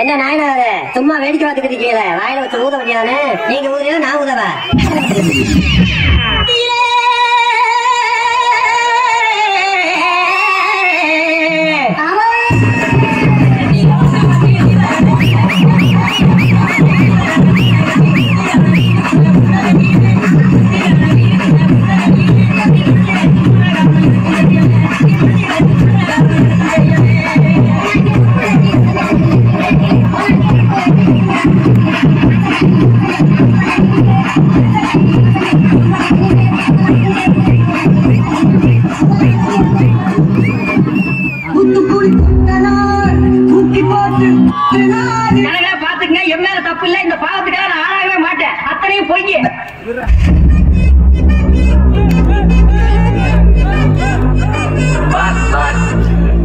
என்ன நாயனாரு சும்மா வேடிக்கை பார்த்துட்டு இருக்கீங்களே, வாயில வச்சு ஊத வேண்டியதானே? நீங்க ஊதுறீங்க, நான் ஊதவா? பாத்துங்க, என் மேல தப்பு இல்ல. இந்த பாவத்துக்காக நான் ஆளாகவே மாட்டேன். அத்தனையும் பொய்ங்க.